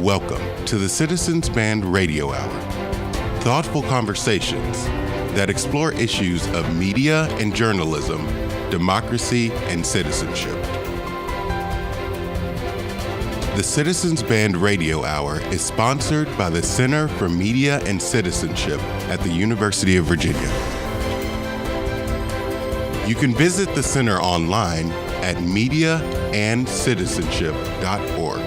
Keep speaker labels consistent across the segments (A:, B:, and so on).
A: Welcome to the Citizens Band Radio Hour. Thoughtful conversations that explore issues of media and journalism, democracy and citizenship. The Citizens Band Radio Hour is sponsored by the Center for Media and Citizenship at the University of Virginia. You can visit the center online at mediaandcitizenship.org.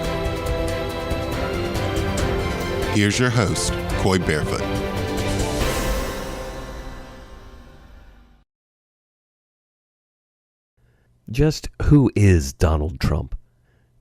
A: Here's your host, Coy Barefoot.
B: Just who is Donald Trump?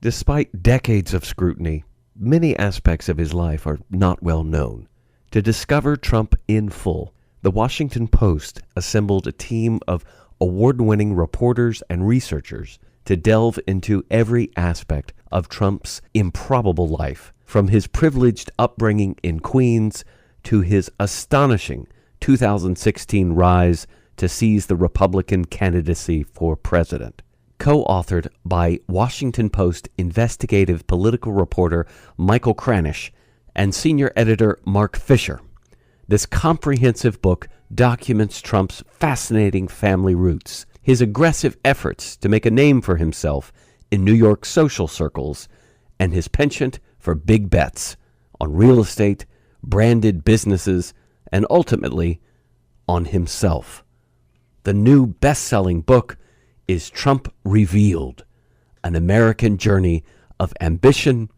B: Despite decades of scrutiny, many aspects of his life are not well known. To discover Trump in full, the Washington Post assembled a team of award-winning reporters and researchers to delve into every aspect of Trump's improbable life, from his privileged upbringing in Queens to his astonishing 2016 rise to seize the Republican candidacy for president. Co-authored by Washington Post investigative political reporter Michael Kranish and senior editor Marc Fisher, this comprehensive book documents Trump's fascinating family roots, his aggressive efforts to make a name for himself in New York social circles, and his penchant for big bets on real estate, branded businesses, and ultimately on himself. The new best-selling book is Trump Revealed, an American journey of ambition,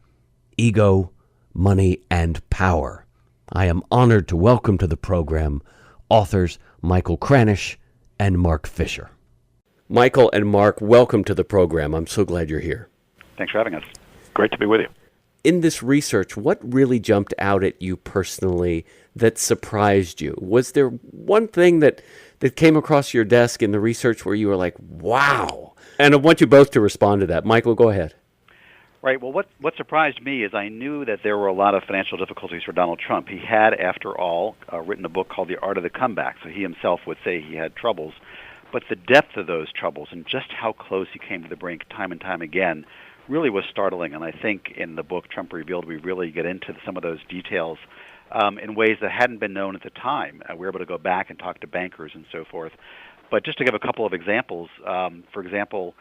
B: ego, money, and power. I am honored to welcome to the program authors Michael Kranish and Marc Fisher. Michael and Marc, welcome to the program. I'm so glad you're here.
C: Thanks for having us. Great to be with you.
B: In this research, what really jumped out at you personally that surprised you? Was there one thing that came across your desk in the research where you were like, wow? And I want you both to respond to that. Michael, go ahead.
C: Right. Well, what surprised me is I knew that there were a lot of financial difficulties for Donald Trump. He had, after all, written a book called The Art of the Comeback, so he himself would say he had troubles. But the depth of those troubles and just how close he came to the brink time and time again really was startling. And I think in the book, Trump Revealed, we really get into some of those details in ways that hadn't been known at the time. We were able to go back and talk to bankers and so forth. But just to give a couple of examples, for example,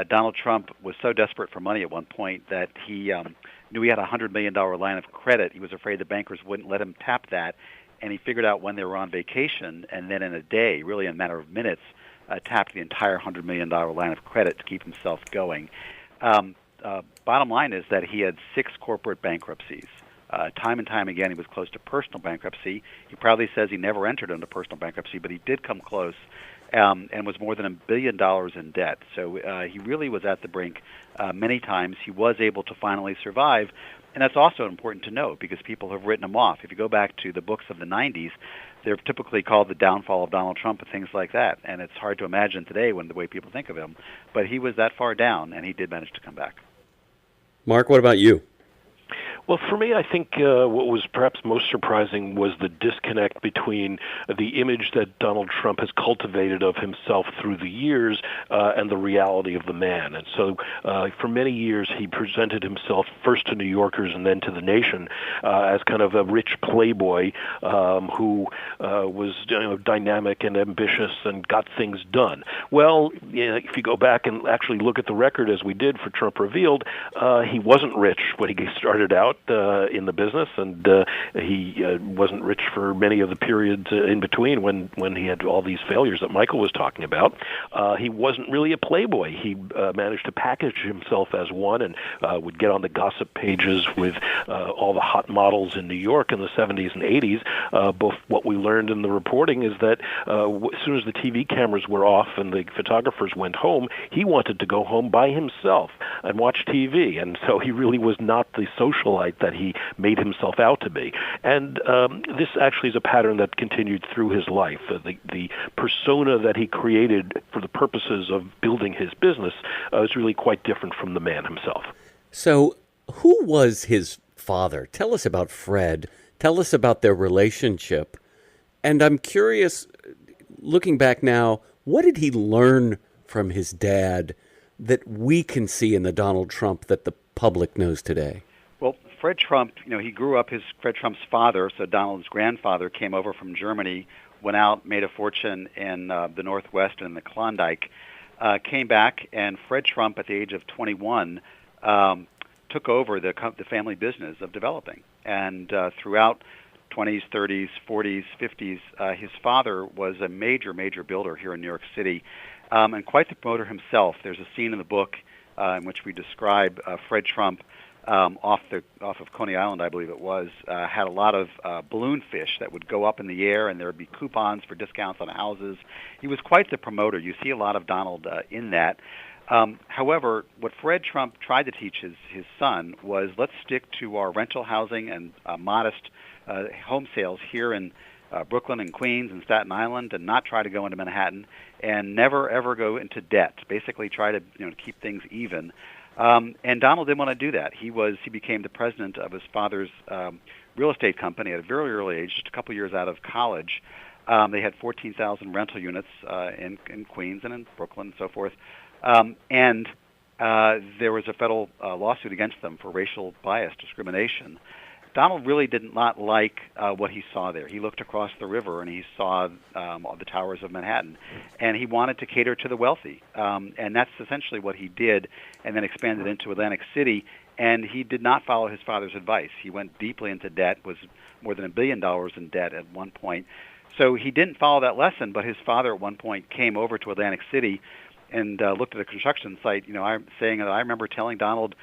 C: Donald Trump was so desperate for money at one point that he knew he had a $100 million line of credit. He was afraid the bankers wouldn't let him tap that, and he figured out when they were on vacation, and then in a day, really in a matter of minutes, tapped the entire $100 million line of credit to keep himself going. Bottom line is that he had 6 corporate bankruptcies. Time and time again, he was close to personal bankruptcy. He proudly says he never entered into personal bankruptcy, but he did come close and was more than $1 billion in debt. So he really was at the brink many times. He was able to finally survive, and that's also important to note because people have written him off. If you go back to the books of the 90s, they're typically called the downfall of Donald Trump and things like that, and it's hard to imagine today when the way people think of him. But he was that far down, and he did manage to come back.
B: Marc, what about you?
D: Well, for me, I think what was perhaps most surprising was the disconnect between the image that Donald Trump has cultivated of himself through the years and the reality of the man. And so for many years, he presented himself first to New Yorkers and then to the nation as kind of a rich playboy who was dynamic and ambitious and got things done. Well, if you go back and actually look at the record as we did for Trump Revealed, he wasn't rich when he started out in the business, and he wasn't rich for many of the periods in between when he had all these failures that Michael was talking about. He wasn't really a playboy. He managed to package himself as one and would get on the gossip pages with all the hot models in New York in the 70s and 80s. Both what we learned in the reporting is that as soon as the TV cameras were off and the photographers went home, he wanted to go home by himself and watch TV, and so he really was not the socialite that he made himself out to be. And this actually is a pattern that continued through his life. The persona that he created for the purposes of building his business is really quite different from the man himself.
B: So who was his father? Tell us about Fred. Tell us about their relationship. And I'm curious, looking back now, what did he learn from his dad that we can see in the Donald Trump that the public knows today?
C: Well, Fred Trump, he grew up, Fred Trump's father, so Donald's grandfather, came over from Germany, went out, made a fortune in the Northwest and the Klondike, came back, and Fred Trump, at the age of 21, took over the family business of developing. And throughout 20s, 30s, 40s, 50s, his father was a major, major builder here in New York City, and quite the promoter himself. There's a scene in the book in which we describe Fred Trump off of Coney Island, I believe it was, had a lot of balloon fish that would go up in the air, and there would be coupons for discounts on houses. He was quite the promoter. You see a lot of Donald in that. However, what Fred Trump tried to teach his son was, let's stick to our rental housing and modest home sales here in Brooklyn and Queens and Staten Island, and not try to go into Manhattan, and never ever go into debt. Basically, try to keep things even. And Donald didn't want to do that. He became the president of his father's real estate company at a very early age, just a couple years out of college. They had 14,000 rental units in Queens and in Brooklyn and so forth. And there was a federal lawsuit against them for racial bias discrimination. Donald really did not like what he saw there. He looked across the river and he saw the towers of Manhattan, and he wanted to cater to the wealthy. And that's essentially what he did, and then expanded into Atlantic City. And he did not follow his father's advice. He went deeply into debt, was more than $1 billion in debt at one point. So he didn't follow that lesson, but his father at one point came over to Atlantic City and looked at a construction site, saying that I remember telling Donald,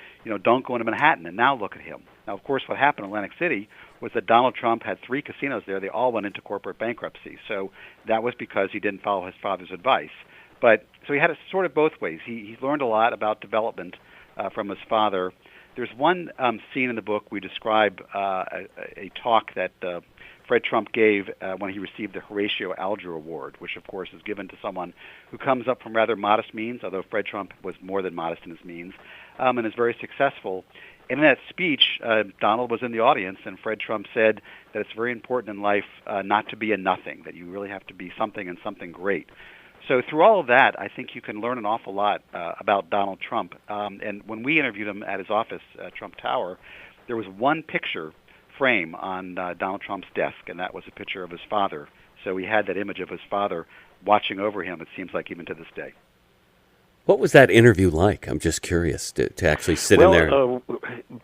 C: don't go into Manhattan, and now look at him. Now, of course, what happened in Atlantic City was that Donald Trump had 3 casinos there. They all went into corporate bankruptcy. So that was because he didn't follow his father's advice. So he had it sort of both ways. He learned a lot about development from his father. There's one scene in the book we describe a talk that Fred Trump gave when he received the Horatio Alger Award, which, of course, is given to someone who comes up from rather modest means, although Fred Trump was more than modest in his means, and is very successful. In that speech, Donald was in the audience, and Fred Trump said that it's very important in life not to be a nothing, that you really have to be something and something great. So through all of that, I think you can learn an awful lot about Donald Trump. And when we interviewed him at his office at Trump Tower, there was one picture frame on Donald Trump's desk, and that was a picture of his father. So he had that image of his father watching over him, it seems like, even to this day.
B: What was that interview like? I'm just curious to actually sit in there.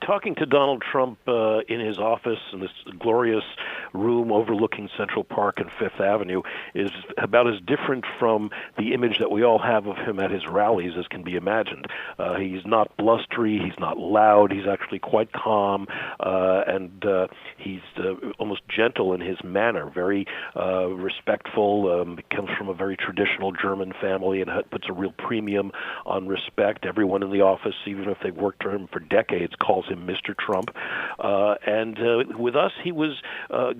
D: Talking to Donald Trump in his office in this glorious room overlooking Central Park and Fifth Avenue is about as different from the image that we all have of him at his rallies as can be imagined. He's not blustery, he's not loud, he's actually quite calm, and he's almost gentle in his manner, very respectful, comes from a very traditional German family and puts a real premium on respect. Everyone in the office, even if they've worked for him for decades, calls him Mr. Trump. And with us, he was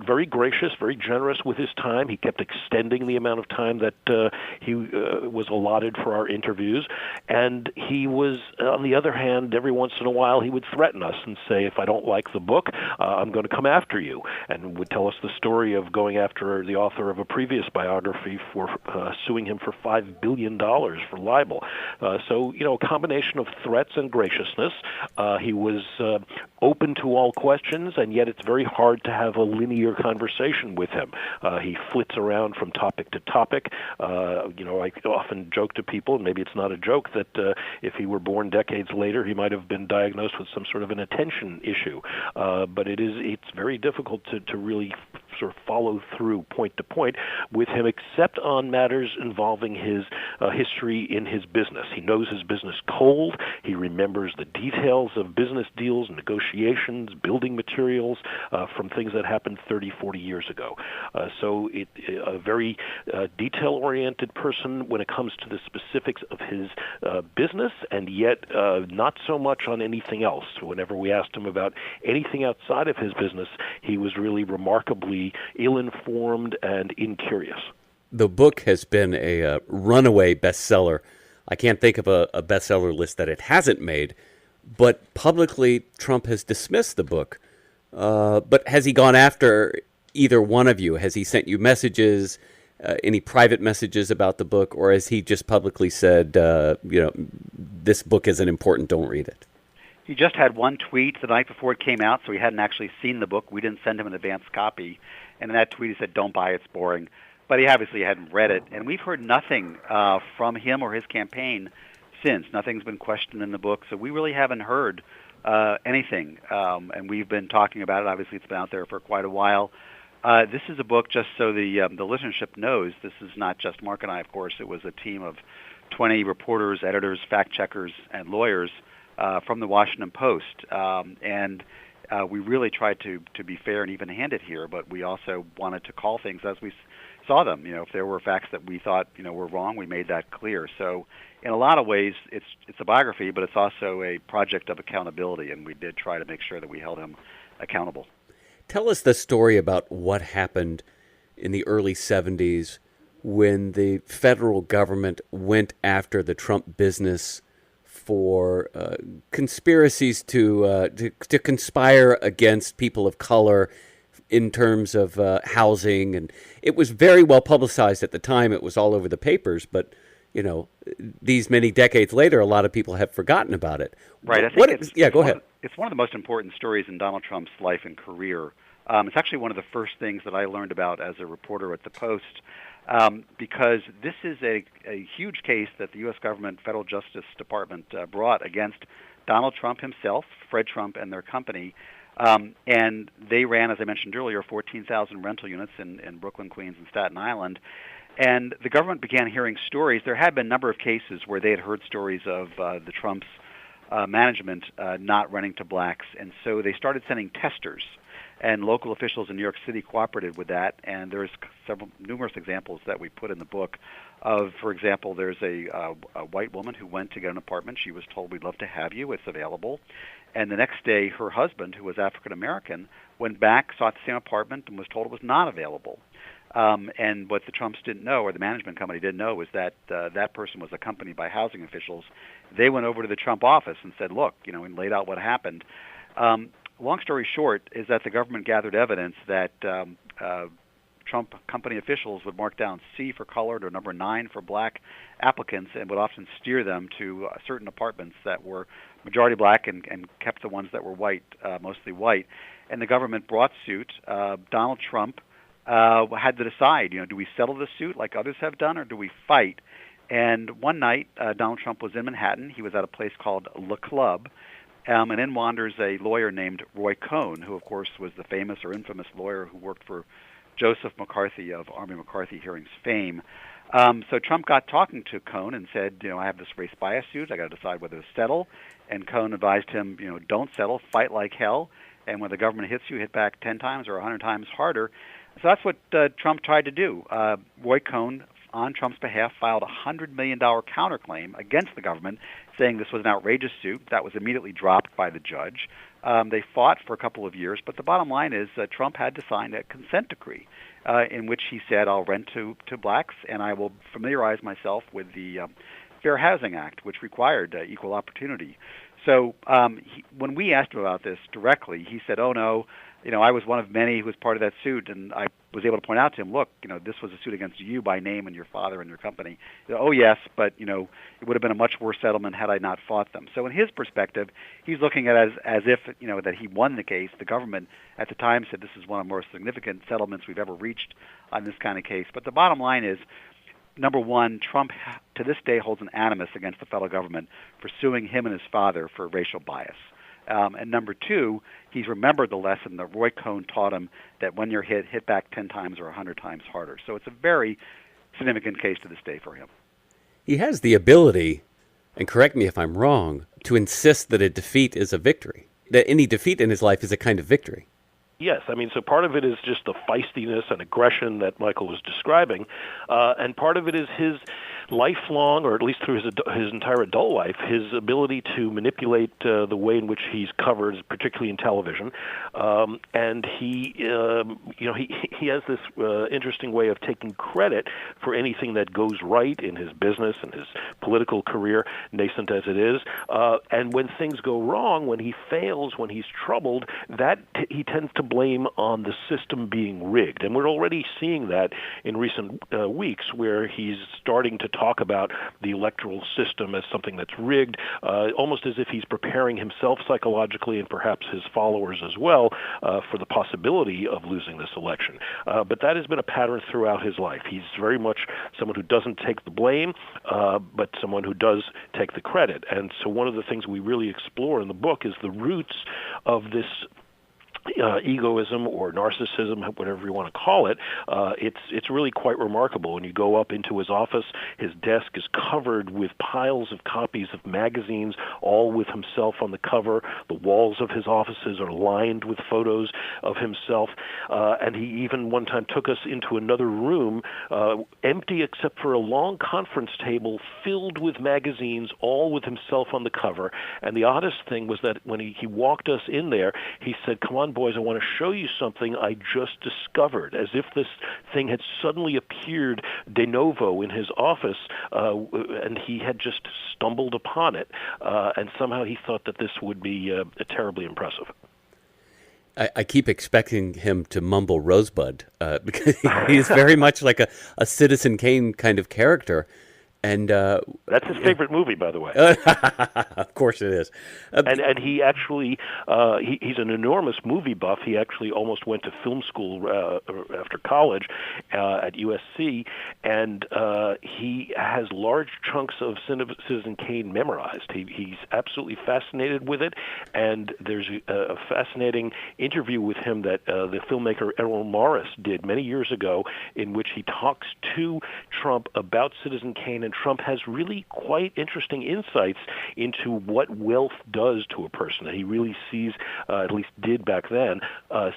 D: very gracious, very generous with his time. He kept extending the amount of time that he was allotted for our interviews. And he was, on the other hand, every once in a while, he would threaten us and say, if I don't like the book, I'm going to come after you. And would tell us the story of going after the author of a previous biography for suing him for $5 billion for libel. So, a combination of threats and graciousness. He was open to all questions, and yet it's very hard to have a linear conversation with him. He flits around from topic to topic. I often joke to people, and maybe it's not a joke, that if he were born decades later, he might have been diagnosed with some sort of an attention issue. But it's very difficult to really sort of follow through point to point with him, except on matters involving his history in his business. He knows his business cold. He remembers the details of business deals, negotiations, building materials from things that happened 30, 40 years ago. So a very detail-oriented person when it comes to the specifics of his business, and yet not so much on anything else. Whenever we asked him about anything outside of his business, he was really remarkably ill-informed and incurious.
B: The book has been a runaway bestseller. I can't think of a bestseller list that it hasn't made, but publicly Trump has dismissed the book. But has he gone after either one of you? Has he sent you messages, any private messages about the book, or has he just publicly said, this book isn't important, don't read it?
C: He just had one tweet the night before it came out, so he hadn't actually seen the book. We didn't send him an advance copy. And in that tweet he said, "Don't buy it, it's boring." But he obviously hadn't read it. And we've heard nothing from him or his campaign since. Nothing's been questioned in the book, so we really haven't heard anything. And we've been talking about it. Obviously, it's been out there for quite a while. This is a book, just so the listenership knows, this is not just Marc and I, of course. It was a team of 20 reporters, editors, fact-checkers, and lawyers from the Washington Post. And we really tried to be fair and even-handed here, but we also wanted to call things as we saw them. You know, if there were facts that we thought, you know, were wrong, we made that clear. So in a lot of ways, it's a biography, but it's also a project of accountability, and we did try to make sure that we held him accountable.
B: Tell us the story about what happened in the early 70s when the federal government went after the Trump business for conspiracies to conspire against people of color in terms of housing. And it was very well publicized at the time. It was all over the papers, but you know, these many decades later, a lot of people have forgotten about it.
C: Right. I think
B: go ahead.
C: It's one of the most important stories in Donald Trump's life and career. It's actually one of the first things that I learned about as a reporter at the Post, because this is a huge case that the U.S. government, Federal Justice Department, brought against Donald Trump himself, Fred Trump, and their company. And they ran, as I mentioned earlier, 14,000 rental units in Brooklyn, Queens, and Staten Island. And the government began hearing stories. There had been a number of cases where they had heard stories of the Trump's management not renting to blacks, and so they started sending testers. And local officials in New York City cooperated with that, and there's numerous examples that we put in the book of, for example, there's a white woman who went to get an apartment. She was told, "We'd love to have you, it's available." And the next day, her husband, who was African-American, went back, sought the same apartment, and was told it was not available. And what the Trumps didn't know, or the management company didn't know, was that that person was accompanied by housing officials. They went over to the Trump office and said, "Look," you know, and laid out what happened. Long story short is that the government gathered evidence that Trump company officials would mark down C for colored or number 9 for black applicants, and would often steer them to certain apartments that were majority black and kept the ones that were white, mostly white. And the government brought suit. Donald Trump had to decide, you know, do we settle the suit like others have done, or do we fight? And one night, Donald Trump was in Manhattan. He was at a place called Le Club. And in wanders a lawyer named Roy Cohn, who, of course, was the famous or infamous lawyer who worked for Joseph McCarthy of Army McCarthy hearings fame. So Trump got talking to Cohn and said, you know, I have this race bias suit. I got to decide whether to settle. And Cohn advised him, you know, don't settle, fight like hell. And when the government hits you, hit back 10 times or 100 times harder. So that's what Trump tried to do. Roy Cohn, on Trump's behalf, filed a $100 million counterclaim against the government, saying this was an outrageous suit. That was immediately dropped by the judge. They fought for a couple of years, but the bottom line is Trump had to sign a consent decree in which he said, I'll rent to blacks, and I will familiarize myself with the Fair Housing Act, which required equal opportunity. So when we asked him about this directly, he said, oh, no, you know, I was one of many who was part of that suit, and I was able to point out to him, look, you know, this was a suit against you by name and your father and your company. You know, oh, yes, but, you know, it would have been a much worse settlement had I not fought them. So in his perspective, he's looking at it as if, you know, that he won the case. The government at the time said this is one of the more significant settlements we've ever reached on this kind of case. But the bottom line is, number one, Trump to this day holds an animus against the federal government for suing him and his father for racial bias. And number two, he's remembered the lesson that Roy Cohn taught him, that when you're hit back 10 times or 100 times harder. So it's a very significant case to this day for him.
B: He has the ability, and correct me if I'm wrong, to insist that a defeat is a victory, that any defeat in his life is a kind of victory.
D: Yes, I mean, so part of it is just the feistiness and aggression that Michael was describing, and part of it is his lifelong, or at least through his entire adult life, his ability to manipulate the way in which he's covered, particularly in television, and he has this interesting way of taking credit for anything that goes right in his business and his political career, nascent as it is, and when things go wrong, when he fails, when he's troubled, that he tends to blame on the system being rigged, and we're already seeing that in recent weeks, where he's starting to talk talk about the electoral system as something that's rigged, almost as if he's preparing himself psychologically and perhaps his followers as well for the possibility of losing this election. But that has been a pattern throughout his life. He's very much someone who doesn't take the blame, but someone who does take the credit. And so one of the things we really explore in the book is the roots of this egoism or narcissism, whatever you want to call it. It's really quite remarkable. When you go up into his office, his desk is covered with piles of copies of magazines, all with himself on the cover. The walls of his offices are lined with photos of himself. And he even one time took us into another room, empty except for a long conference table filled with magazines, all with himself on the cover. And the oddest thing was that when he walked us in there, he said, "Come on, boys, I want to show you something I just discovered," as if this thing had suddenly appeared de novo in his office, and he had just stumbled upon it, and somehow he thought that this would be terribly impressive.
B: I keep expecting him to mumble Rosebud, because he's very much like a Citizen Kane kind of character. And
D: that's his favorite movie, by the way.
B: Of course it is.
D: And he actually, he's an enormous movie buff. He actually almost went to film school after college at USC, and he has large chunks of Citizen Kane memorized. He's absolutely fascinated with it, and there's a fascinating interview with him that the filmmaker Errol Morris did many years ago, in which he talks to Trump about Citizen Kane, and Trump has really quite interesting insights into what wealth does to a person. He really sees, at least did back then,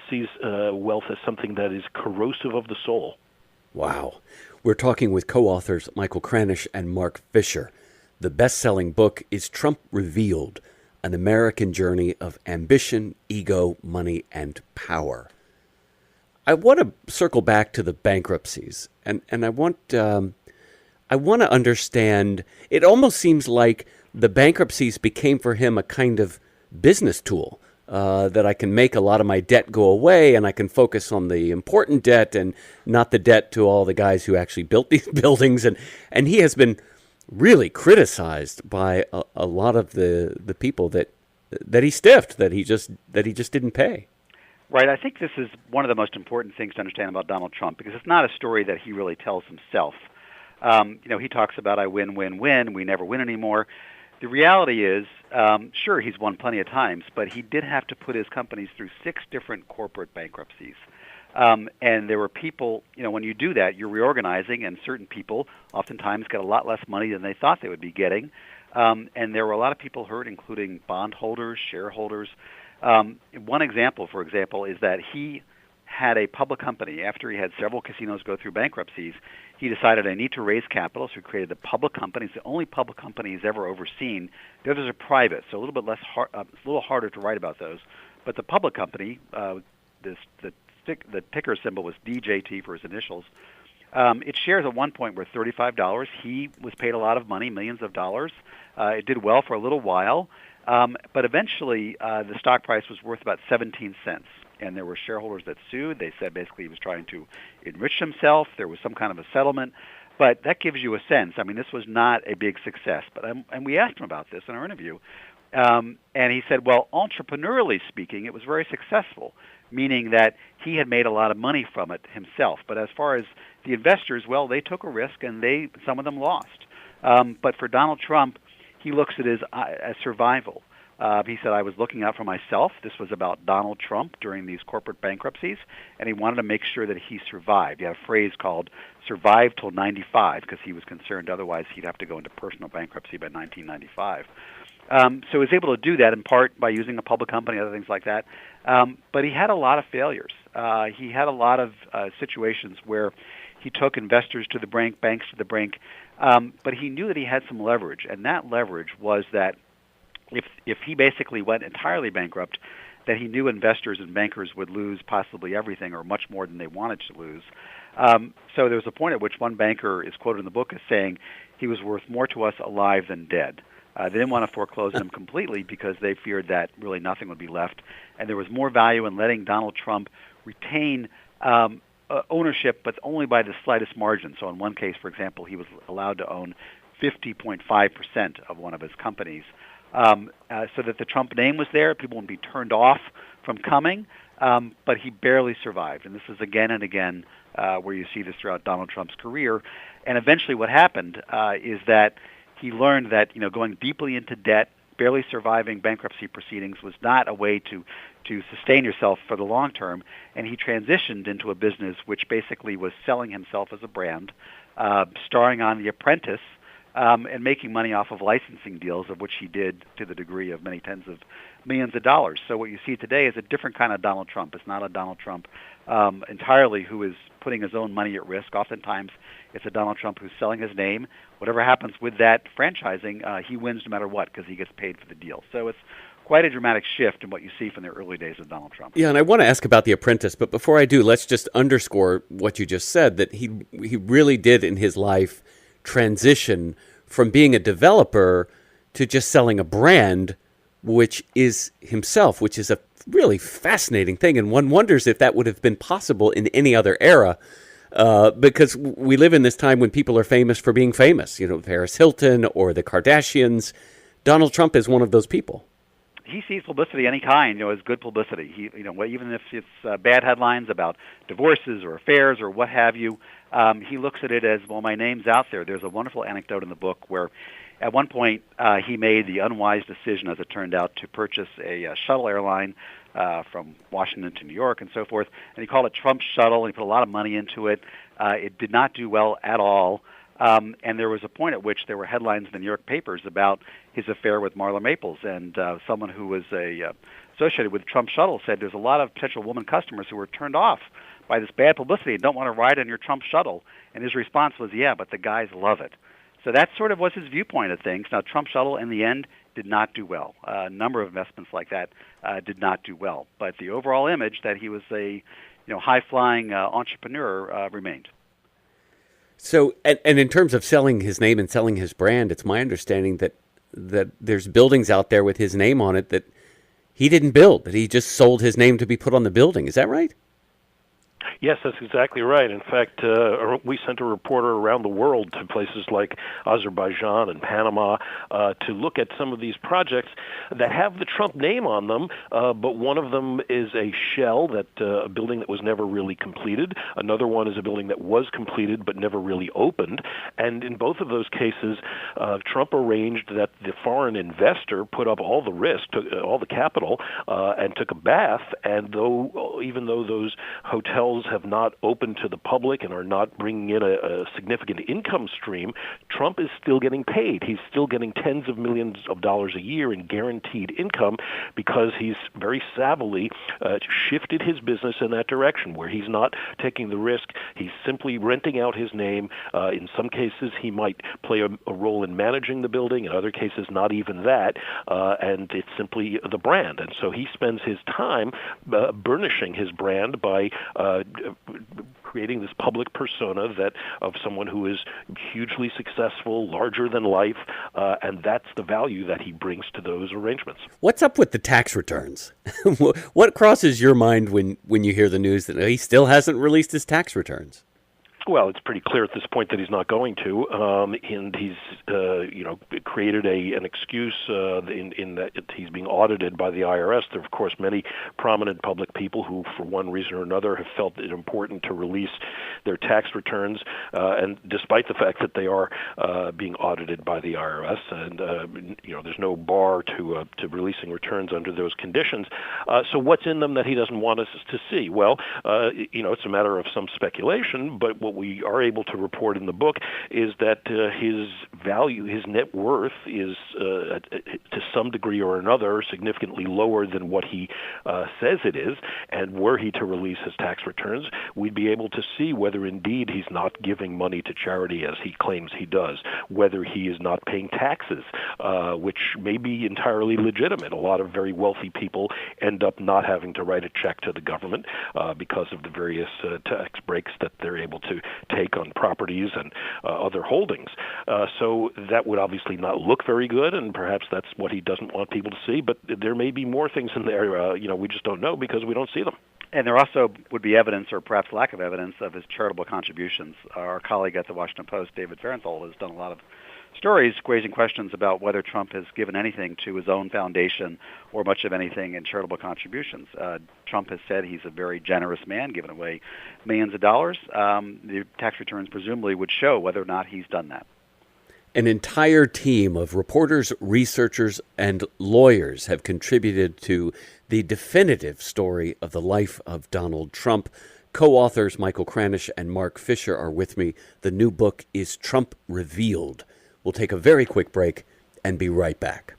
D: sees wealth as something that is corrosive of the soul.
B: Wow. We're talking with co-authors Michael Kranish and Marc Fisher. The best-selling book is Trump Revealed, An American Journey of Ambition, Ego, Money, and Power. I want to circle back to the bankruptcies, and I want to understand, it almost seems like the bankruptcies became for him a kind of business tool, that I can make a lot of my debt go away and I can focus on the important debt and not the debt to all the guys who actually built these buildings. And he has been really criticized by a lot of the people that he stiffed, that he just didn't pay.
C: Right. I think this is one of the most important things to understand about Donald Trump, because it's not a story that he really tells himself. He talks about I win, win, win. We never win anymore. The reality is, sure, he's won plenty of times, but he did have to put his companies through 6 different corporate bankruptcies. And there were people, when you do that, you're reorganizing, and certain people oftentimes get a lot less money than they thought they would be getting. And there were a lot of people hurt, including bondholders, shareholders. One example, for example, is that he had a public company. After he had several casinos go through bankruptcies, he decided, I need to raise capital, so he created a public company. It's the only public company he's ever overseen. The others are private, so a little bit less it's a little harder to write about those. But the public company, the ticker symbol was DJT for his initials. Its shares at one point were $35. He was paid a lot of money, millions of dollars. It did well for a little while, but eventually the stock price was worth about 17 cents. And there were shareholders that sued. They said basically he was trying to enrich himself. There was some kind of a settlement. But that gives you a sense. I mean, this was not a big success. But and we asked him about this in our interview. And he said, well, entrepreneurially speaking, it was very successful, meaning that he had made a lot of money from it himself. But as far as the investors, well, they took a risk, and some of them lost. But for Donald Trump, he looks at it as survival. He said, I was looking out for myself. This was about Donald Trump during these corporate bankruptcies, and he wanted to make sure that he survived. He had a phrase called survive till 95, because he was concerned otherwise he'd have to go into personal bankruptcy by 1995. So he was able to do that in part by using a public company, other things like that. But he had a lot of failures. He had a lot of situations where he took investors to the brink, banks to the brink, but he knew that he had some leverage, and that leverage was that if he basically went entirely bankrupt, that he knew investors and bankers would lose possibly everything or much more than they wanted to lose. So there was a point at which one banker is quoted in the book as saying he was worth more to us alive than dead. They didn't want to foreclose him completely because they feared that really nothing would be left, and there was more value in letting Donald Trump retain ownership, but only by the slightest margin. So in one case, for example, he was allowed to own 50.5% of one of his companies, so that the Trump name was there. People wouldn't be turned off from coming, but he barely survived. And this is again and again where you see this throughout Donald Trump's career. And eventually what happened is that he learned that going deeply into debt, barely surviving bankruptcy proceedings was not a way to sustain yourself for the long term, and he transitioned into a business which basically was selling himself as a brand, starring on The Apprentice, and making money off of licensing deals, of which he did to the degree of many tens of millions of dollars. So what you see today is a different kind of Donald Trump. It's not a Donald Trump entirely who is putting his own money at risk. Oftentimes, it's a Donald Trump who's selling his name. Whatever happens with that franchising, he wins no matter what because he gets paid for the deal. So it's quite a dramatic shift in what you see from the early days of Donald Trump.
E: Yeah, and I want to ask about The Apprentice, but before I do, let's just underscore what you just said, that he really did in his life transition from being a developer to just selling a brand, which is himself, which is a really fascinating thing. And one wonders if that would have been possible in any other era, because we live in this time when people are famous for being famous, Paris Hilton or the Kardashians. Donald Trump is one of those people.
C: He sees publicity any kind, as good publicity. He, even if it's bad headlines about divorces or affairs or what have you, he looks at it as, well, my name's out there. There's a wonderful anecdote in the book where, at one point, he made the unwise decision, as it turned out, to purchase a shuttle airline from Washington to New York and so forth, and he called it Trump Shuttle, and he put a lot of money into it. It did not do well at all. And there was a point at which there were headlines in the New York papers about his affair with Marla Maples, and someone who was associated with Trump Shuttle said there's a lot of potential woman customers who were turned off by this bad publicity and don't want to ride on your Trump Shuttle. And his response was, yeah, but the guys love it. So that sort of was his viewpoint of things. Now, Trump Shuttle, in the end, did not do well. A number of investments like that did not do well. But the overall image that he was a high-flying entrepreneur remained.
E: So, and in terms of selling his name and selling his brand, it's my understanding that there's buildings out there with his name on it that he didn't build, that he just sold his name to be put on the building. Is that right?
D: Yes, that's exactly right. In fact, we sent a reporter around the world to places like Azerbaijan and Panama to look at some of these projects that have the Trump name on them, but one of them is a shell, a building that was never really completed. Another one is a building that was completed but never really opened. And in both of those cases, Trump arranged that the foreign investor put up all the risk, took all the capital, and took a bath. And even though those hotels have not opened to the public and are not bringing in a significant income stream, Trump is still getting paid. He's still getting tens of millions of dollars a year in guaranteed income because he's very savvily shifted his business in that direction, where he's not taking the risk. He's simply renting out his name. In some cases, he might play a role in managing the building. In other cases, not even that. And it's simply the brand. And so he spends his time burnishing his brand by creating this public persona of someone who is hugely successful, larger than life, and that's the value that he brings to those arrangements.
E: What's up with the tax returns? What crosses your mind when you hear the news that he still hasn't released his tax returns?
D: Well, it's pretty clear at this point that he's not going to, and he's, created an excuse in that he's being audited by the IRS. There are, of course, many prominent public people who, for one reason or another, have felt it important to release their tax returns, and despite the fact that they are being audited by the IRS, and there's no bar to releasing returns under those conditions. So, what's in them that he doesn't want us to see? Well, it's a matter of some speculation, but what we are able to report in the book is that his value, his net worth, is to some degree or another significantly lower than what he says it is. And were he to release his tax returns, we'd be able to see whether indeed he's not giving money to charity as he claims he does, whether he is not paying taxes, which may be entirely legitimate. A lot of very wealthy people end up not having to write a check to the government because of the various tax breaks that they're able to take on properties and other holdings. So that would obviously not look very good, and perhaps that's what he doesn't want people to see. But there may be more things in there. We just don't know because we don't see them.
C: And there also would be evidence, or perhaps lack of evidence, of his charitable contributions. Our colleague at the Washington Post, David Fahrenthold, has done a lot of stories raising questions about whether Trump has given anything to his own foundation or much of anything in charitable contributions. Trump has said he's a very generous man, giving away millions of dollars. The tax returns presumably would show whether or not he's done that.
E: An entire team of reporters, researchers, and lawyers have contributed to the definitive story of the life of Donald Trump. Co-authors Michael Kranish and Marc Fisher are with me. The new book is Trump Revealed. We'll take a very quick break and be right back.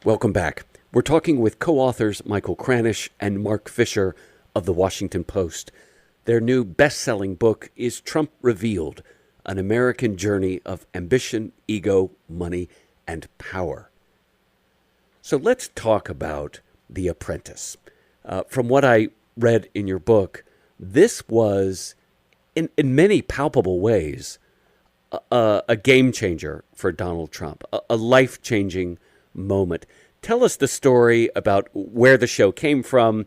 E: Welcome back. We're talking with co-authors Michael Kranish and Marc Fisher of the Washington Post. Their new best-selling book is Trump Revealed, an American journey of ambition, ego, money, and power. So let's talk about The Apprentice. From what I read in your book, this was, in many palpable ways, a game changer for Donald Trump, a life-changing moment. Tell us the story about where the show came from.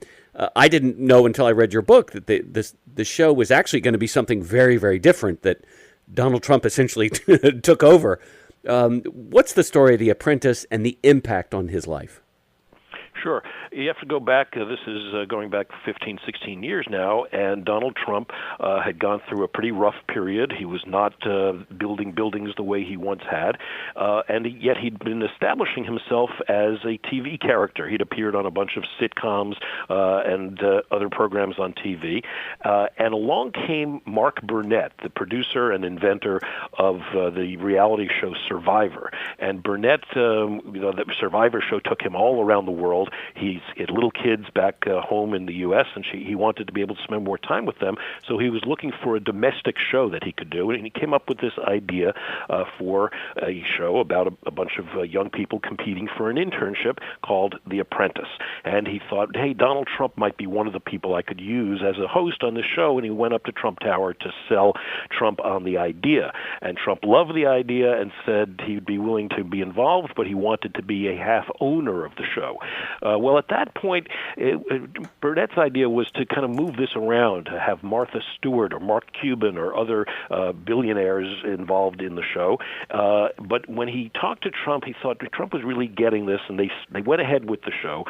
E: I didn't know until I read your book that the show was actually going to be something very, very different, that Donald Trump essentially took over. What's the story of The Apprentice and the impact on his life?
D: Sure. You have to go back, this is going back 15, 16 years now, and Donald Trump had gone through a pretty rough period. He was not building buildings the way he once had, and yet he'd been establishing himself as a TV character. He'd appeared on a bunch of sitcoms and other programs on TV, and along came Mark Burnett, the producer and inventor of the reality show Survivor. And Burnett, the Survivor show took him all around the world. He had little kids back home in the U.S., and he wanted to be able to spend more time with them, so he was looking for a domestic show that he could do, and he came up with this idea for a show about a bunch of young people competing for an internship called The Apprentice. And he thought, hey, Donald Trump might be one of the people I could use as a host on this show, and he went up to Trump Tower to sell Trump on the idea. And Trump loved the idea and said he'd be willing to be involved, but he wanted to be a half owner of the show. Well, at that point, Burnett's idea was to kind of move this around, to have Martha Stewart or Mark Cuban or other billionaires involved in the show. But when he talked to Trump, he thought Trump was really getting this, and they went ahead with the show.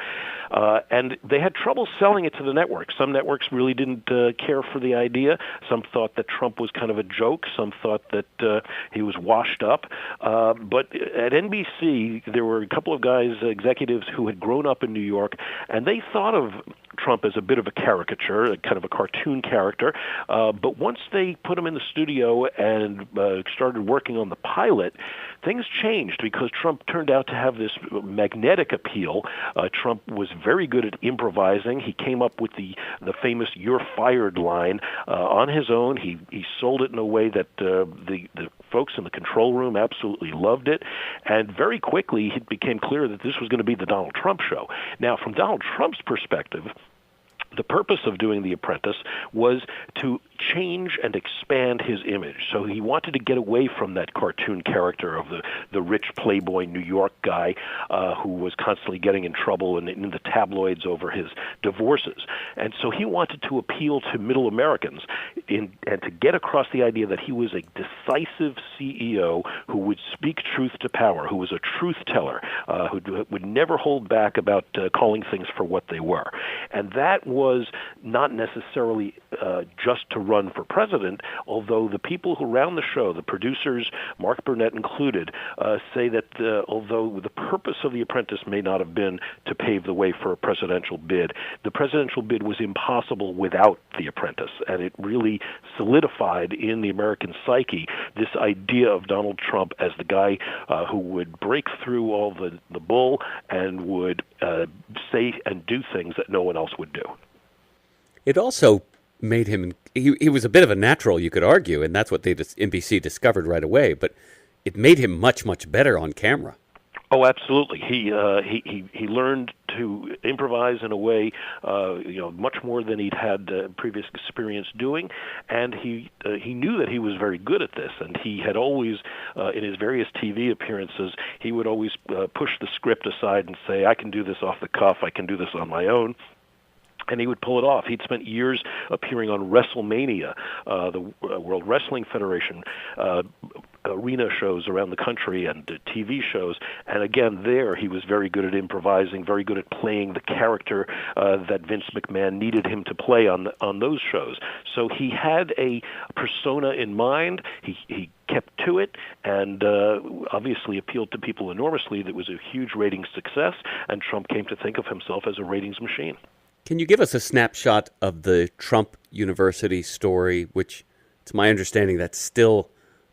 D: And they had trouble selling it to the networks. Some networks really didn't care for the idea. Some thought that Trump was kind of a joke. Some thought that he was washed up. But at NBC, there were a couple of guys, executives, who had grown up in New York, and they thought of Trump as a bit of a caricature, kind of a cartoon character. But once they put him in the studio and started working on the pilot, things changed because Trump turned out to have this magnetic appeal. Trump was very good at improvising. He came up with the famous "You're fired" line on his own. He sold it in a way that the folks in the control room absolutely loved it. And very quickly, it became clear that this was going to be the Donald Trump show. Now, from Donald Trump's perspective, the purpose of doing The Apprentice was to change and expand his image. So he wanted to get away from that cartoon character of the rich playboy New York guy who was constantly getting in trouble in the tabloids over his divorces. And so he wanted to appeal to middle Americans and to get across the idea that he was a decisive CEO who would speak truth to power, who was a truth teller, who would never hold back about calling things for what they were. And that was not necessarily just to run for president, although the people who ran the show, the producers, Mark Burnett included, say that although the purpose of The Apprentice may not have been to pave the way for a presidential bid, the presidential bid was impossible without The Apprentice, and it really solidified in the American psyche this idea of Donald Trump as the guy who would break through all the bull and would say and do things that no one else would do.
E: It also made him, he was a bit of a natural, you could argue, and that's what NBC discovered right away, but it made him much, much better on camera.
D: Oh, absolutely. He learned to improvise in a way, much more than he'd had previous experience doing, and he knew that he was very good at this. And he had always, in his various TV appearances, he would always push the script aside and say, "I can do this off the cuff. I can do this on my own." And he would pull it off. He'd spent years appearing on WrestleMania, the World Wrestling Federation arena shows around the country and TV shows. And again, there he was very good at improvising, very good at playing the character that Vince McMahon needed him to play on those shows. So he had a persona in mind. He kept to it, and obviously appealed to people enormously. That was a huge ratings success, and Trump came to think of himself as a ratings machine.
E: Can you give us a snapshot of the Trump University story, which, it's my understanding, that's still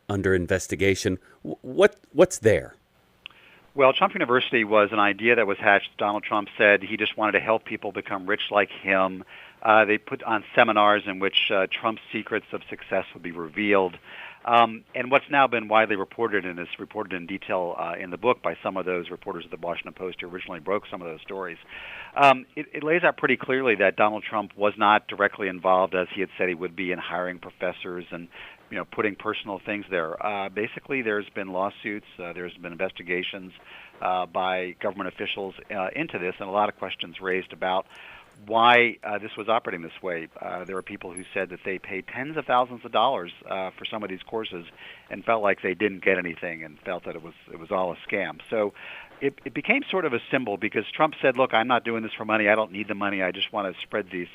E: under investigation? What's there?
C: Well, Trump University was an idea that was hatched. Donald Trump said he just wanted to help people become rich like him. They put on seminars in which Trump's secrets of success would be revealed. And what's now been widely reported, and is reported in detail in the book by some of those reporters at the Washington Post who originally broke some of those stories, it lays out pretty clearly that Donald Trump was not directly involved, as he had said he would be, in hiring professors and putting personal things there. Basically, there's been lawsuits, there's been investigations by government officials into this, and a lot of questions raised about why this was operating this way. There are people who said that they paid tens of thousands of dollars for some of these courses and felt like they didn't get anything and felt that it was all a scam. So it became sort of a symbol, because Trump said, "Look, I'm not doing this for money. I don't need the money. I just want to spread this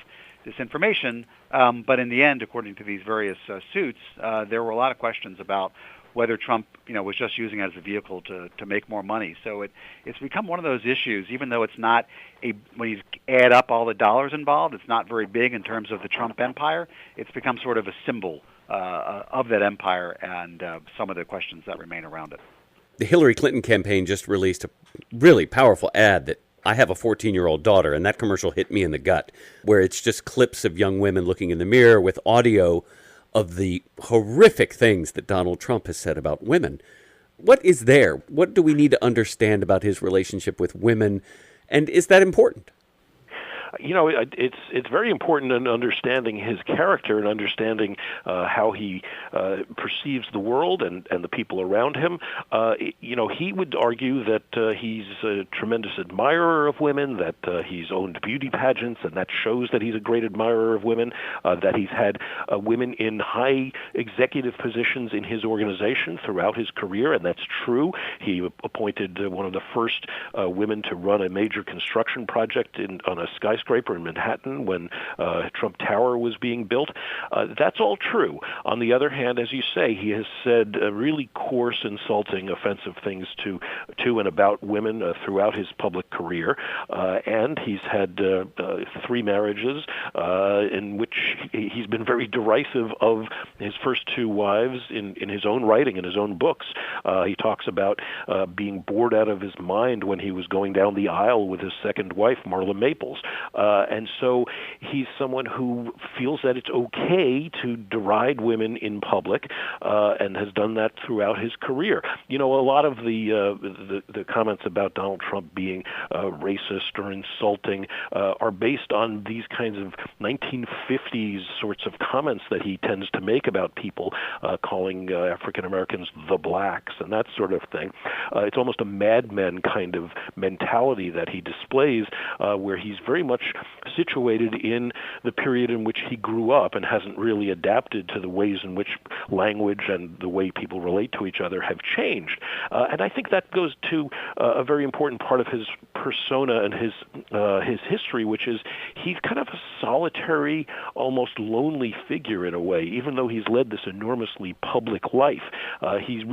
C: information." But in the end, according to these various suits, there were a lot of questions about whether Trump, was just using it as a vehicle to make more money. So it's become one of those issues, even though it's not when you add up all the dollars involved, it's not very big in terms of the Trump empire. It's become sort of a symbol of that empire and some of the questions that remain around it.
E: The Hillary Clinton campaign just released a really powerful ad that I have a 14-year-old daughter, and that commercial hit me in the gut, where it's just clips of young women looking in the mirror with audio of the horrific things that Donald Trump has said about women. What is there? What do we need to understand about his relationship with women, and is that important?
D: It's very important in understanding his character and understanding how he perceives the world and the people around him. He would argue that he's a tremendous admirer of women, that he's owned beauty pageants, and that shows that he's a great admirer of women, that he's had women in high executive positions in his organization throughout his career, and that's true. He appointed one of the first women to run a major construction project on a skyscraper in Manhattan when Trump Tower was being built. That's all true. On the other hand, as you say, he has said really coarse, insulting, offensive things to and about women throughout his public career, and he's had 3 marriages in which he's been very derisive of his first 2 wives in his own writing, in his own books. He talks about being bored out of his mind when he was going down the aisle with his second wife, Marla Maples. And so he's someone who feels that it's okay to deride women in public, and has done that throughout his career. A lot of the comments about Donald Trump being racist or insulting are based on these kinds of 1950s sorts of comments that he tends to make about people, calling African Americans the blacks and that sort of thing. It's almost a Mad Men kind of mentality that he displays, where he's very much situated in the period in which he grew up and hasn't really adapted to the ways in which language and the way people relate to each other have changed. And I think that goes to a very important part of his persona and his history, which is he's kind of a solitary, almost lonely figure in a way, even though he's led this enormously public life. He's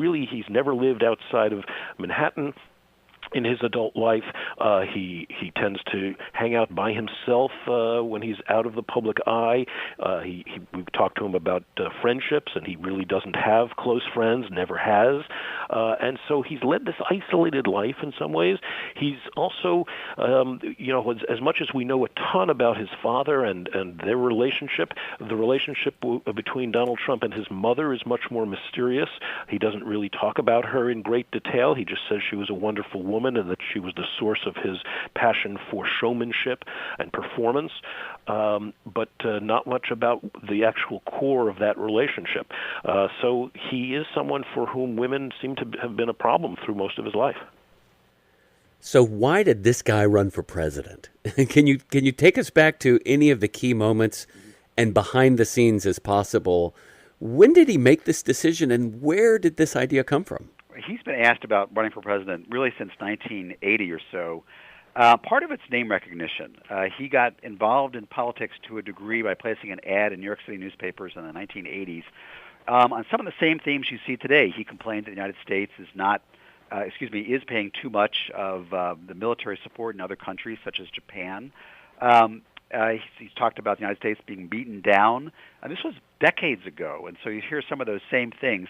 D: never lived outside of Manhattan. In his adult life, he tends to hang out by himself when he's out of the public eye. We've talked to him about friendships, and he really doesn't have close friends, never has. And so he's led this isolated life in some ways. He's also, as much as we know a ton about his father and their relationship, the relationship between Donald Trump and his mother is much more mysterious. He doesn't really talk about her in great detail. He just says she was a wonderful woman and that she was the source of his passion for showmanship and performance, but not much about the actual core of that relationship. So he is someone for whom women seem to have been a problem through most of his life.
E: So why did this guy run for president? Can you take us back to any of the key moments and behind the scenes as possible? When did he make this decision, and where did this idea come from?
C: He's been asked about running for president really since 1980 or so. Part of it's name recognition. He got involved in politics to a degree by placing an ad in New York City newspapers in the 1980s on some of the same themes you see today. He complained that the United States is paying too much of the military support in other countries such as Japan. He's talked about the United States being beaten down. This was decades ago, and so you hear some of those same things.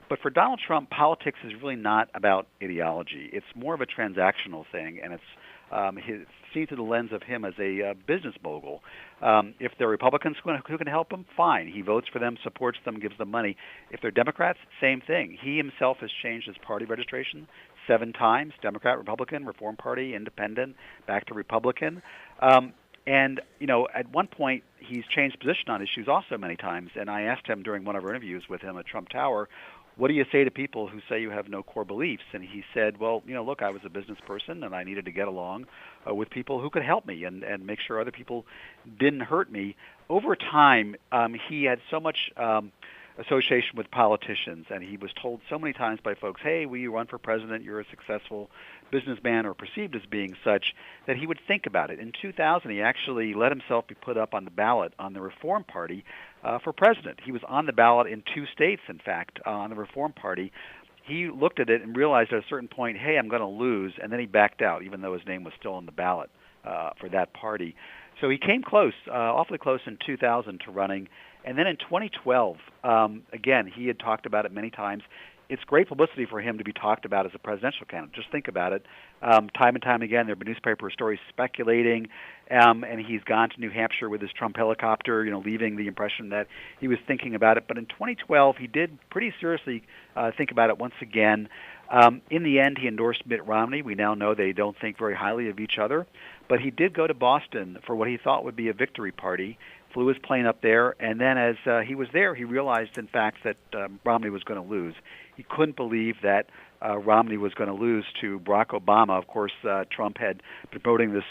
C: But for Donald Trump, politics is really not about ideology. It's more of a transactional thing, and it's seen through the lens of him as a business mogul. If they're Republicans who can help him, fine. He votes for them, supports them, gives them money. If they're Democrats, same thing. He himself has changed his party registration 7 times, Democrat, Republican, Reform Party, Independent, back to Republican. And, at one point, he's changed position on issues also many times. And I asked him during one of our interviews with him at Trump Tower, what do you say to people who say you have no core beliefs? And he said, well, look, I was a business person, and I needed to get along with people who could help me and make sure other people didn't hurt me. Over time, he had so much association with politicians, and he was told so many times by folks, hey, will you run for president? You're a successful businessman, or perceived as being such, that he would think about it. In 2000, he actually let himself be put up on the ballot on the Reform Party for president. He was on the ballot in 2 states, in fact, on the Reform Party. He looked at it and realized at a certain point, hey, I'm going to lose, and then he backed out, even though his name was still on the ballot for that party. So he came close, awfully close in 2000 to running. And then in 2012, again, he had talked about it many times. It's great publicity for him to be talked about as a presidential candidate. Just think about it. Time and time again, there have been newspaper stories speculating, and he's gone to New Hampshire with his Trump helicopter, leaving the impression that he was thinking about it. But in 2012, he did pretty seriously think about it once again. In the end, he endorsed Mitt Romney. We now know they don't think very highly of each other. But he did go to Boston for what he thought would be a victory party, flew his plane up there, and then as he was there, he realized, in fact, that Romney was going to lose. He couldn't believe that Romney was going to lose to Barack Obama. Of course, Trump had been promoting this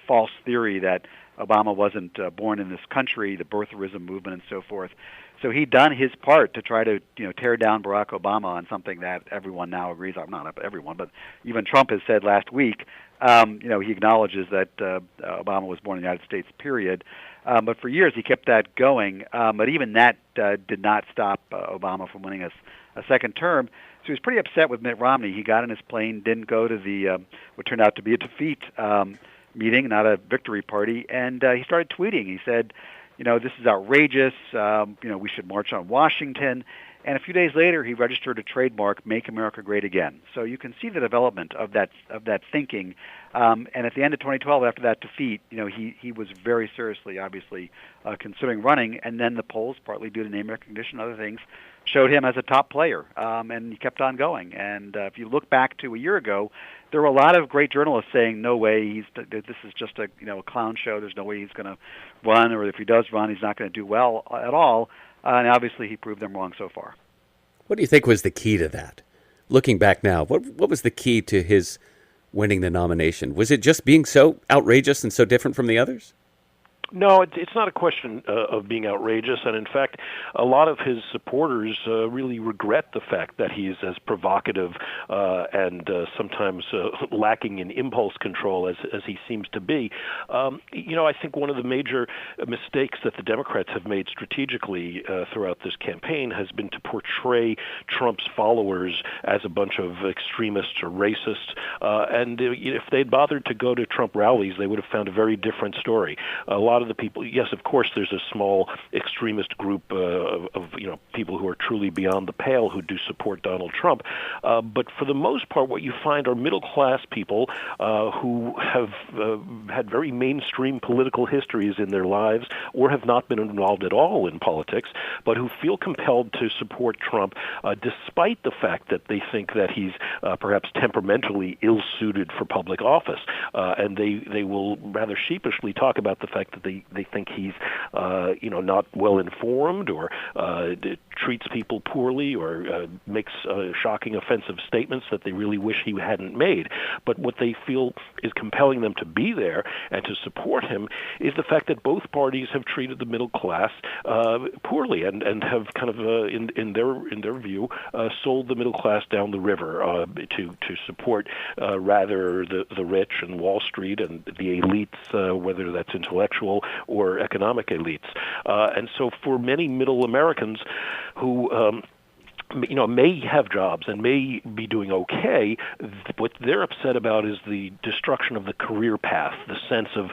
C: false theory that Obama wasn't born in this country, the birtherism movement and so forth. So he'd done his part to try to tear down Barack Obama on something that everyone now agrees on. Not everyone, but even Trump has said last week, he acknowledges that Obama was born in the United States, period. But for years he kept that going. But even that did not stop Obama from winning a second term. So he was pretty upset with Mitt Romney. He got in his plane, didn't go to the what turned out to be a defeat meeting, not a victory party, and he started tweeting. He said, this is outrageous. We should march on Washington. And a few days later, he registered a trademark, "Make America Great Again." So you can see the development of that thinking. And at the end of 2012, after that defeat, he was very seriously, obviously, considering running. And then the polls, partly due to name recognition, other things, showed him as a top player, and he kept on going. And if you look back to a year ago, there were a lot of great journalists saying, "No way, this is just a clown show. There's no way he's going to run, or if he does run, he's not going to do well at all." And obviously, he proved them wrong so far.
E: What do you think was the key to that? Looking back now, what was the key to his winning the nomination? Was it just being so outrageous and so different from the others?
D: No, it's not a question of being outrageous, and in fact, a lot of his supporters really regret the fact that he's as provocative and sometimes lacking in impulse control as he seems to be. I think one of the major mistakes that the Democrats have made strategically throughout this campaign has been to portray Trump's followers as a bunch of extremists or racists, and if they'd bothered to go to Trump rallies, they would have found a very different story. A lot of the people, yes, of course, there's a small extremist group of people who are truly beyond the pale who do support Donald Trump, but for the most part, what you find are middle-class people who have had very mainstream political histories in their lives or have not been involved at all in politics, but who feel compelled to support Trump despite the fact that they think that he's perhaps temperamentally ill-suited for public office, and they will rather sheepishly talk about the fact that they think he's not well informed or treats people poorly or makes shocking offensive statements that they really wish he hadn't made. But what they feel is compelling them to be there and to support him is the fact that both parties have treated the middle class poorly and have kind of in their view sold the middle class down the river to support rather the rich and Wall Street and the elites, whether that's intellectual or economic elites. And so for many middle Americans who may have jobs and may be doing okay, what they're upset about is the destruction of the career path, the sense of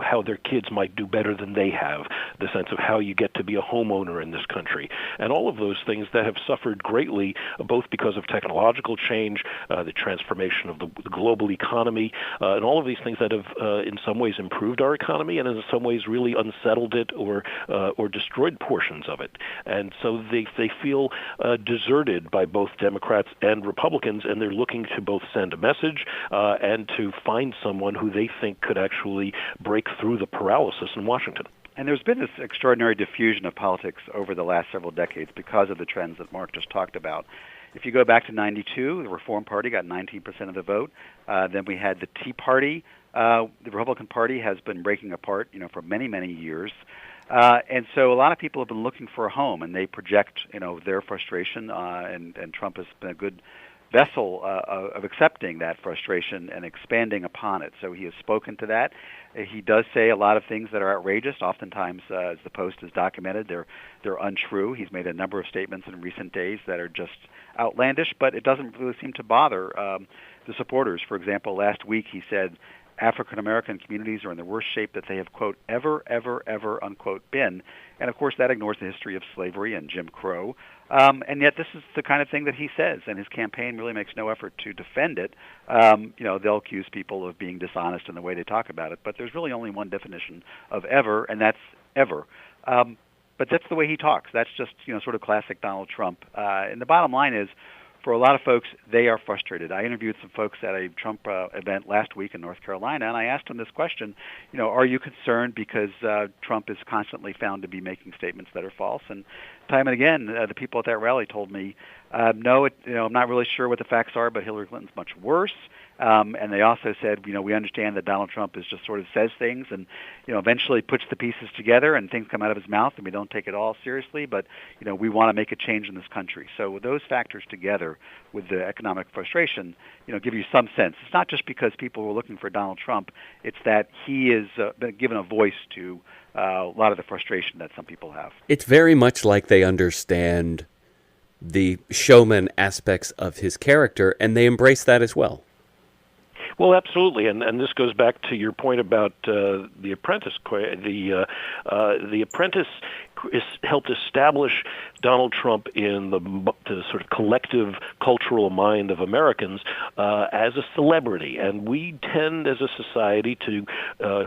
D: how their kids might do better than they have, the sense of how you get to be a homeowner in this country, and all of those things that have suffered greatly, both because of technological change, the transformation of the global economy, and all of these things that have in some ways improved our economy and in some ways really unsettled it or destroyed portions of it. And so they feel deserted by both Democrats and Republicans, and they're looking to both send a message and to find someone who they think could actually break through the paralysis in Washington.
C: And there's been this extraordinary diffusion of politics over the last several decades because of the trends that Marc just talked about. If you go back to 92, the Reform Party got 19% of the vote. Then we had the Tea Party. The Republican Party has been breaking apart, for many, many years. And so a lot of people have been looking for a home, and they project, their frustration, and Trump has been a good vessel of accepting that frustration and expanding upon it. So he has spoken to that. He does say a lot of things that are outrageous. Oftentimes, as the Post has documented, they're untrue. He's made a number of statements in recent days that are just outlandish, but it doesn't really seem to bother the supporters. For example, last week he said African-American communities are in the worst shape that they have, quote, ever, unquote, been. And, of course, that ignores the history of slavery and Jim Crow. And yet this is the kind of thing that he says, and his campaign really makes no effort to defend it. They'll accuse people of being dishonest in the way they talk about it, but there's really only one definition of ever, and that's ever. But that's the way he talks. That's just, sort of classic Donald Trump. And the bottom line is, for a lot of folks, they are frustrated. I interviewed some folks at a Trump event last week in North Carolina, and I asked them this question, are you concerned because Trump is constantly found to be making statements that are false? And time and again, the people at that rally told me, no, I'm not really sure what the facts are, but Hillary Clinton's much worse. And they also said, we understand that Donald Trump is just sort of says things and, eventually puts the pieces together and things come out of his mouth and we don't take it all seriously, but, we want to make a change in this country. So with those factors together with the economic frustration, give you some sense. It's not just because people were looking for Donald Trump. It's that he is been given a voice to a lot of the frustration that some people have.
E: It's very much like they understand the showman aspects of his character, and they embrace that as well.
D: Well, absolutely, and this goes back to your point about The Apprentice. The Apprentice helped establish Donald Trump in the sort of collective cultural mind of Americans as a celebrity, and we tend as a society to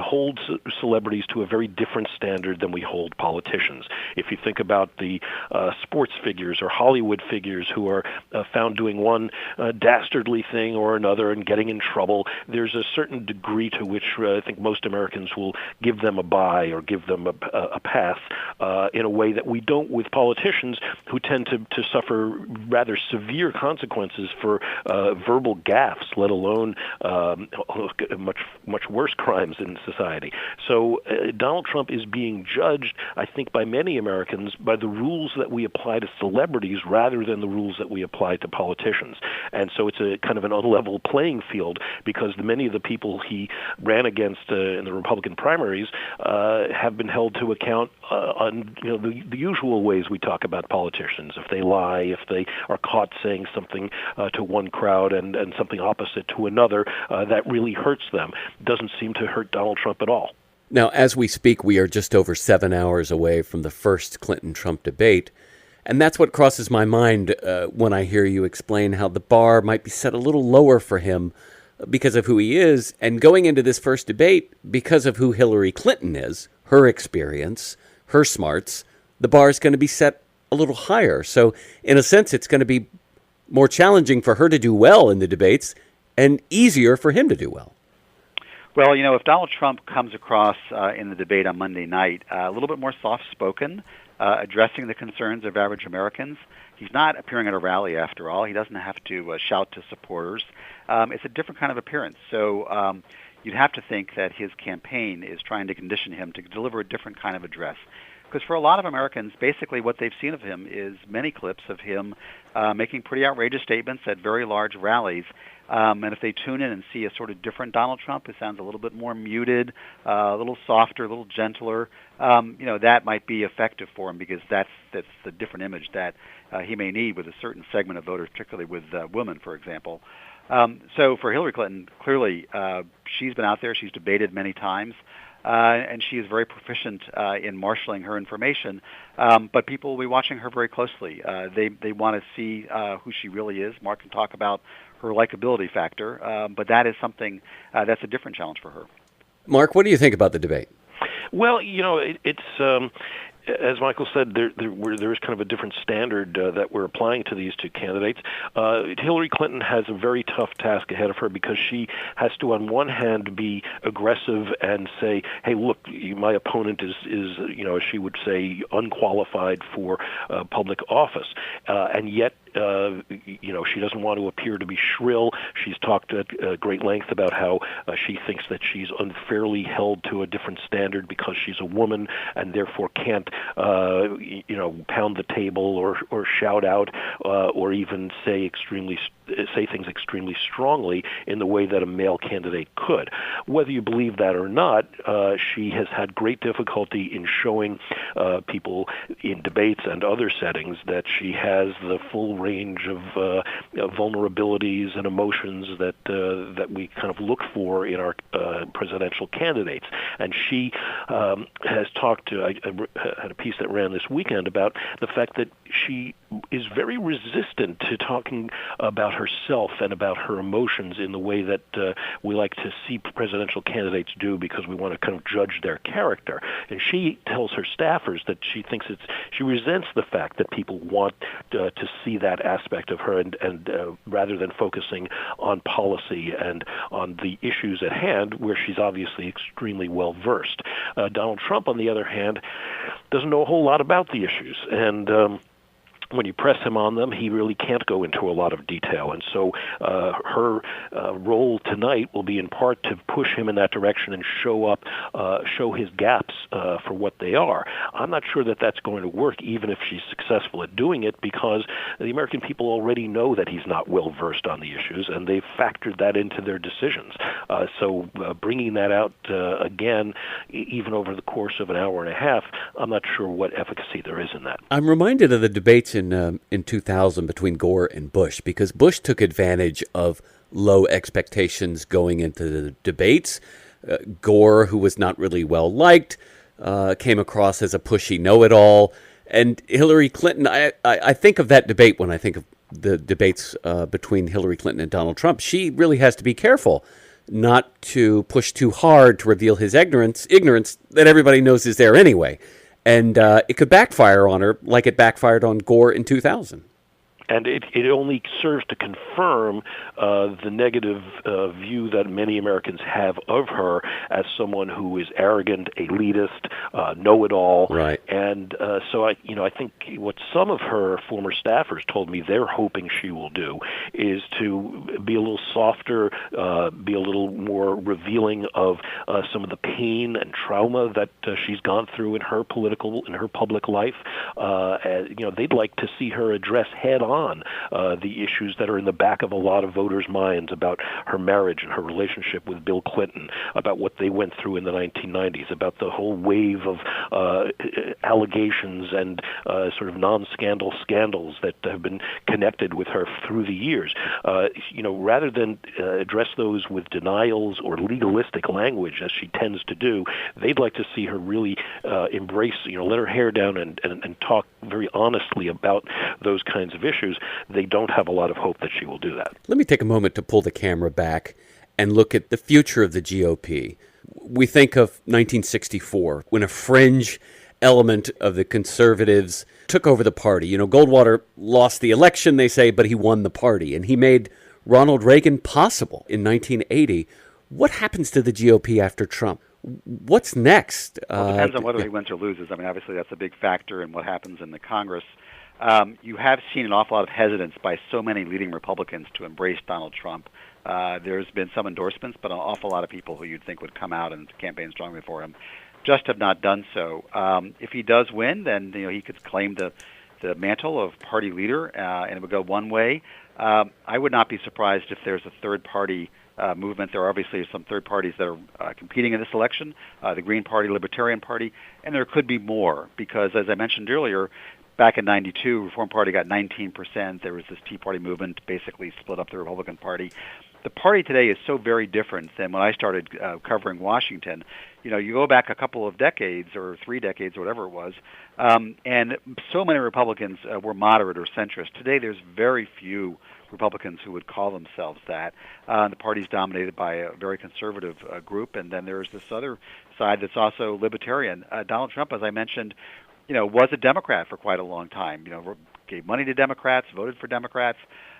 D: hold celebrities to a very different standard than we hold politicians. If you think about the sports figures or Hollywood figures who are found doing one dastardly thing or another and getting in trouble, there's a certain degree to which I think most Americans will give them a bye or give them a pass in a way that we don't with politicians, who tend to suffer rather severe consequences for verbal gaffes, let alone much worse crimes in society. So Donald Trump is being judged, I think, by many Americans by the rules that we apply to celebrities rather than the rules that we apply to politicians. And so it's a kind of an unlevel playing field, because many of the people he ran against in the Republican primaries have been held to account on the usual ways we talk about politicians. If they lie, if they are caught saying something to one crowd and something opposite to another, that really hurts them. Doesn't seem to hurt Donald Trump at all.
E: Now, as we speak, we are just over 7 hours away from the first Clinton-Trump debate. And that's what crosses my mind when I hear you explain how the bar might be set a little lower for him because of who he is, and going into this first debate because of who Hillary Clinton is, her experience, her smarts, the bar is going to be set a little higher. So in a sense, it's going to be more challenging for her to do well in the debates and easier for him to do well.
C: Well, if Donald Trump comes across in the debate on Monday night a little bit more soft-spoken, addressing the concerns of average Americans, he's not appearing at a rally after all. He doesn't have to shout to supporters. It's a different kind of appearance. So you'd have to think that his campaign is trying to condition him to deliver a different kind of address. Because for a lot of Americans, basically what they've seen of him is many clips of him making pretty outrageous statements at very large rallies. And if they tune in and see a sort of different Donald Trump who sounds a little bit more muted, a little softer, a little gentler, that might be effective for him, because that's the different image that he may need with a certain segment of voters, particularly with women, for example. So for Hillary Clinton, clearly she's been out there, she's debated many times, and she is very proficient in marshaling her information. But people will be watching her very closely. They want to see who she really is. Mark can talk about her likability factor, but that is something that's a different challenge for her.
E: Mark, what do you think about the debate?
D: Well, it's as Michael said, there is kind of a different standard that we're applying to these two candidates. Hillary Clinton has a very tough task ahead of her, because she has to, on one hand, be aggressive and say, "Hey, look, my opponent is as she would say, unqualified for public office," and yet. She doesn't want to appear to be shrill. She's talked at great length about how she thinks that she's unfairly held to a different standard because she's a woman and therefore can't, pound the table or shout out or even say things extremely strongly in the way that a male candidate could. Whether you believe that or not, she has had great difficulty in showing people in debates and other settings that she has the full range of vulnerabilities and emotions that we kind of look for in our presidential candidates. And she has talked to, I had a piece that ran this weekend about the fact that she is very resistant to talking about herself and about her emotions in the way that we like to see presidential candidates do, because we want to kind of judge their character. And she tells her staffers that she thinks she resents the fact that people want to see that aspect of her, and rather than focusing on policy and on the issues at hand, where she's obviously extremely well versed. Donald Trump, on the other hand, doesn't know a whole lot about the issues, and when you press him on them, he really can't go into a lot of detail. And so her role tonight will be in part to push him in that direction and show his gaps for what they are. I'm not sure that that's going to work, even if she's successful at doing it, because the American people already know that he's not well versed on the issues, and they've factored that into their decisions. So bringing that out again, even over the course of an hour and a half, I'm not sure what efficacy there is in that.
E: I'm reminded of the debates in 2000 between Gore and Bush, because Bush took advantage of low expectations going into the debates. Gore, who was not really well liked, came across as a pushy know-it-all. And Hillary Clinton, I think of that debate when I think of the debates between Hillary Clinton and Donald Trump. She really has to be careful not to push too hard to reveal his ignorance that everybody knows is there anyway. And it could backfire on her like it backfired on Gore in 2000.
D: And it only serves to confirm the negative view that many Americans have of her as someone who is arrogant, elitist, know-it-all.
E: Right.
D: And so I think what some of her former staffers told me they're hoping she will do is to be a little softer, be a little more revealing of some of the pain and trauma that she's gone through in her public life. They'd like to see her address head-on the issues that are in the back of a lot of voters' minds about her marriage and her relationship with Bill Clinton, about what they went through in the 1990s, about the whole wave of allegations and sort of non-scandal scandals that have been connected with her through the years. Rather than address those with denials or legalistic language, as she tends to do, they'd like to see her really embrace, let her hair down and talk very honestly about those kinds of issues. They don't have a lot of hope that she will do that.
E: Let me take a moment to pull the camera back and look at the future of the GOP. We think of 1964, when a fringe element of the conservatives took over the party. Goldwater lost the election, they say, but he won the party, and he made Ronald Reagan possible in 1980. What happens to the GOP after Trump? What's next?
C: Well, it depends on whether he wins or loses. I mean, obviously, that's a big factor in what happens in the Congress. You have seen an awful lot of hesitance by so many leading Republicans to embrace Donald Trump. There's been some endorsements, but an awful lot of people who you'd think would come out and campaign strongly for him just have not done so. If he does win, then he could claim the mantle of party leader, and it would go one way. I would not be surprised if there's a third-party movement. There are obviously some third parties that are competing in this election, the Green Party, Libertarian Party, and there could be more because, as I mentioned earlier, back in 92, Reform Party got 19%. There was this Tea Party movement, basically split up the Republican Party. The party today is so very different than when I started covering Washington. You go back a couple of decades or 3 decades or whatever it was, and so many Republicans were moderate or centrist. Today there's very few Republicans who would call themselves that. The party's dominated by a very conservative group, and then there's this other side that's also libertarian. Donald Trump, as I mentioned, was a Democrat for quite a long time. Gave money to Democrats, voted for Democrats.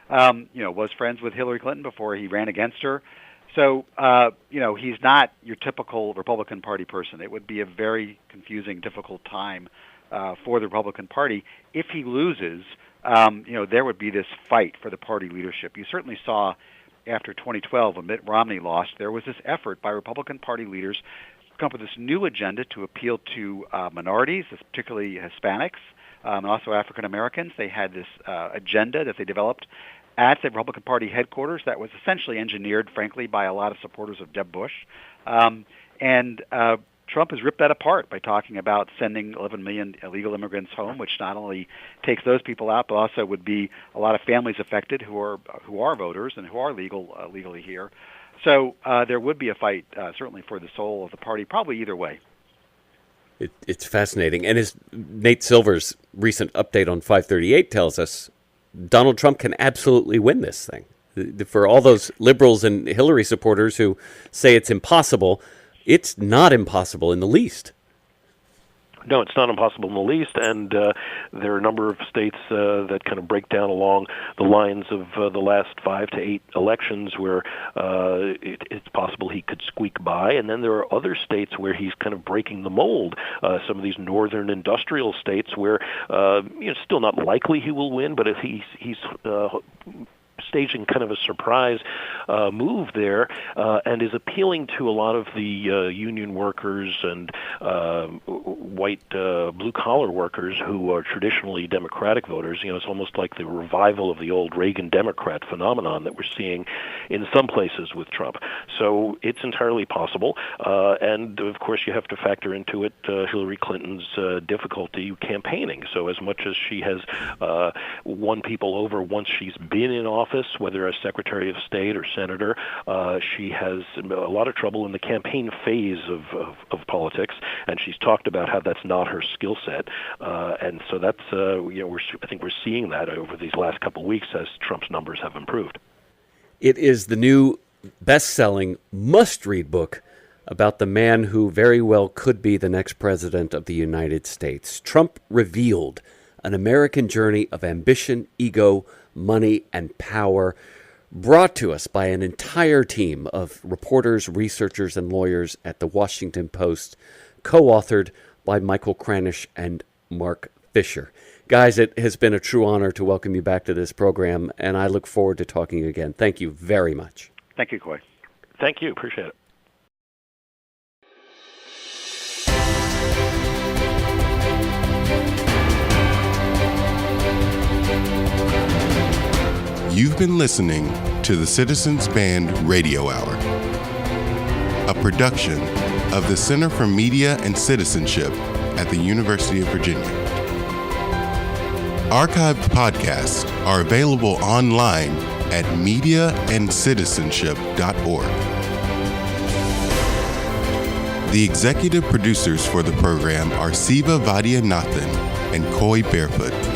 C: Was friends with Hillary Clinton before he ran against her. So, he's not your typical Republican Party person. It would be a very confusing, difficult time for the Republican Party. If he loses, there would be this fight for the party leadership. You certainly saw after 2012 when Mitt Romney lost, there was this effort by Republican Party leaders to come up with this new agenda to appeal to minorities, particularly Hispanics, and also African Americans. They had this agenda that they developed at the Republican Party headquarters that was essentially engineered, frankly, by a lot of supporters of Jeb Bush. Trump has ripped that apart by talking about sending 11 million illegal immigrants home, which not only takes those people out, but also would be a lot of families affected who are voters and who are legally here. So there would be a fight, certainly, for the soul of the party, probably either way.
E: It's fascinating. And as Nate Silver's recent update on 538 tells us, Donald Trump can absolutely win this thing. For all those liberals and Hillary supporters who say it's impossible, it's not impossible in the least.
D: No, it's not impossible in the least, and there are a number of states that kind of break down along the lines of the last 5 to 8 elections where it's possible he could squeak by, and then there are other states where he's kind of breaking the mold. Some of these northern industrial states where it's still not likely he will win, but if he's staging kind of a surprise move there and is appealing to a lot of the union workers and white blue-collar workers who are traditionally Democratic voters. It's almost like the revival of the old Reagan Democrat phenomenon that we're seeing in some places with Trump. So it's entirely possible. And, of course, you have to factor into it Hillary Clinton's difficulty campaigning. So as much as she has won people over once she's been in office, office, whether as Secretary of State or Senator. She has a lot of trouble in the campaign phase of politics, and she's talked about how that's not her skill set. And so that's, I think we're seeing that over these last couple of weeks as Trump's numbers have improved.
E: It is the new best-selling, must-read book about the man who very well could be the next president of the United States. Trump Revealed, an American journey of ambition, ego, money, and power, brought to us by an entire team of reporters, researchers, and lawyers at the Washington Post, co-authored by Michael Kranish and Marc Fisher. Guys, it has been a true honor to welcome you back to this program, and I look forward to talking again. Thank you very much.
C: Thank you, Coy.
D: Thank you. Appreciate it.
A: You've been listening to the Citizens Band Radio Hour, a production of the Center for Media and Citizenship at the University of Virginia. Archived podcasts are available online at mediaandcitizenship.org. The executive producers for the program are Siva Vaidyanathan and Coy Barefoot.